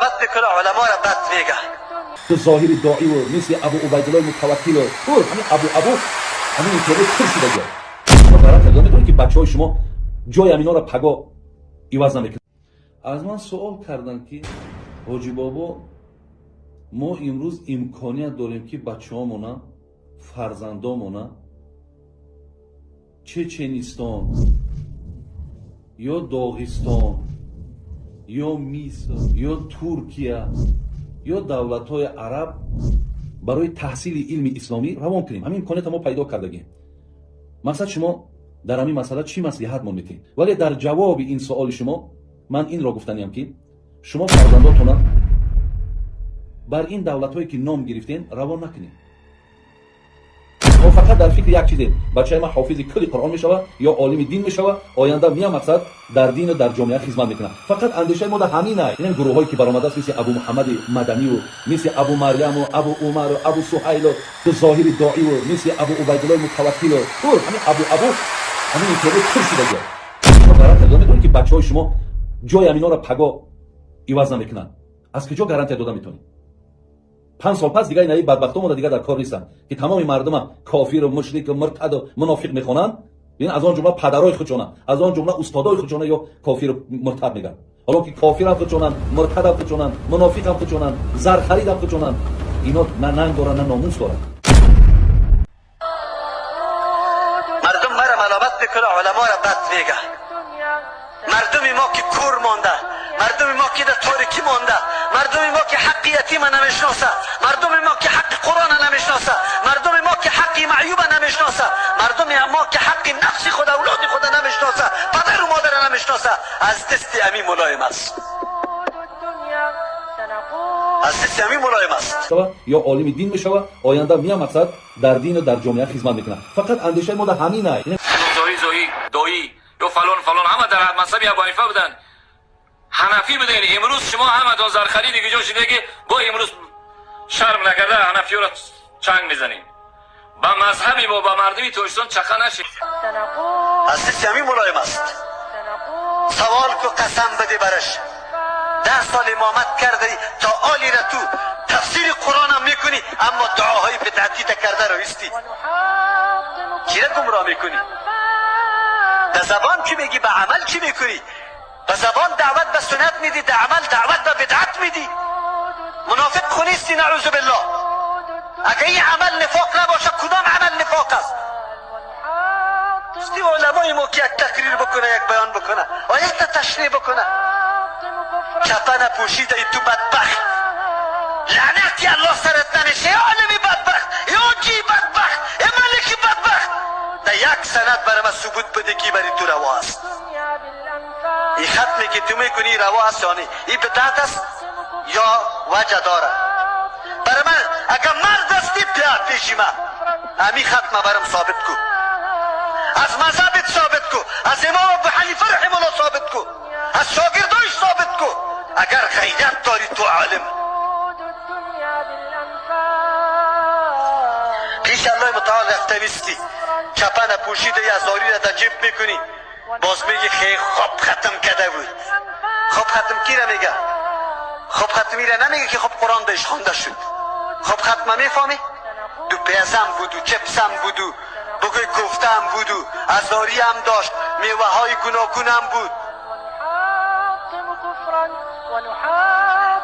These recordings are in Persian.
ملامت میکنه، علما را بد میگه. تو ظاهری داعی و مثل ابو عبیدالله متوکل و همین ابو همین اینطوری کرسی دیگه شما برات ادامه میدونید که بچهای شما جای امینا را پگا ایواز نمیکنه. از من سوال کردن که حاجی بابا ما امروز امکانیت داریم که بچه‌هامون فرزندامون چچنستان یا داغستان یا مصر یا ترکیه یا دولت‌های عرب برای تحصیل علم اسلامی روان کنیم. همین امکانیت ما پیدا کردگیم. مثلا شما در همین مسئله چی مصلحت می‌کنید؟ ولی در جواب این سوال شما من این را گفتنیم که شما فرزنداتون بر این دولت‌هایی که نام گرفتین روان نکنید. ما فقط در فکر یک چیزه، بچه ما حافظ کل قرآن میشوه یا عالم دین میشوه، آینده میام مقصد در دین و در جامعه خدمت میکنه. فقط اندیشه ما در همینه. این گروهایی که برآمده است مثل ابو محمد مدنی و مثل ابو مریم و ابو عمر و ابو سهیل و ظاهری داعی و مثل ابو عبیدالله متوکل و همین ابو همین اینطوری کرسی دیگه شما برات ادامه میدونید که بچهای شما جای امینا را پگا ایواز نمیکنن. از کجا گارانتی داده میتونید؟ 5 سال پس دیگه این بدبختان دیگه در کار نیستن که تمام مردم کافر و مشرک و مرتد و منافق میخونن. ببین از آن جمله پدرای خودشون، از آن جمله استادای خودشون یا کافر و مرتد میگن. حالا که کافر هم خودشون، مرتد هم خودشون، منافق هم خودشون، زر خرید هم خودشون، اینا نه ننگ دارن نه ناموس دارن. مردم مرا ملامت میکنه، علما را بد میگه. مردمی ما که کور مانده، مردمی ما که در تاریکی مانده، مردمی ما که حق یتیم نمیشناسه، مردمی ما که حق قرآن نمیشناسه، مردمی ما که حق معیوب نمیشناسه، مردمی ما که حق نفس خود اولاد خود نمیشناسه، پدر و مادر نمیشناسه، از دست امی ملایم است. از دست امی ملایم است. یا عالم دین میشوه، آینده میام مقصد در دین و در جامعه خدمت میکنه. فقط اندیشه ما در همینه. دایی یا فلان همه در مذهب ابو حنیفه بودن، حنفی بودن. امروز شما همه دون زرخری دیگه جا شده که با امروز شرم نکرده حنفی را چنگ میزنیم. با مذهبی با مردمی توشتون چخه نشید. از دست امی ملایم است. سوال کو قسم بده برش 10 سال امامت کرده تا آلی را تو تفسیر قرآن هم میکنی، اما دعاهای بدعتی کرده رو استی کی را گمراه میکنی؟ به زبان چی میگی، به عمل چی میکنی؟ به زبان دعوت به سنت میدی، در عمل دعوت به بدعت میدی. منافق خونیستی نعوذ بالله. اگه این عمل نفاق نباشه کدام عمل نفاق است؟ استی علمای ما که یک تقریر بکنه، یک بیان بکنه، آیت تشریح بکنه، کفن پوشیده ای تو بدبخت، لعنتی الله سرت نمیشه یا عالمی بدبخت یا جی بدبخت یا ملکی بدبخت. در یک سند برای من ثبوت بده که بری تو روا است. این ختمی که تو میکنی روا است یا نه؟ این بدعت است یا وجه داره؟ برای من اگر مرد استی بیا پیشی من، امی ختم برام ثابت کو، از مذهبت ثابت کو، از امام ابو حنیفه رحمه الله ثابت کو، از شاگردایش ثابت کو. اگر غیرت داری تو عالم پیش الله متعال رفته نیستی، کفن پوشیده ی ازاری را در جیب میکنی، باز میگی خیلی خوب ختم کرده بود. خوب ختم کی را میگه؟ خوب ختمی را نمیگه که خوب قرآن بهش خوانده شد. خوب ختمه میفهمی؟ دو پیزم بودو، چپسم بودو، بگوی کوفته هم بودو، ازاری هم داشت، میوه های گوناگون هم بود.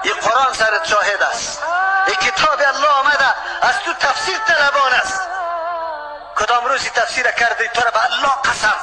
این قرآن سرت شاهد است. این کتاب الله آمده از تو تفسیر طلبان است. کدام روزی تفسیر کرده تو را به الله قسم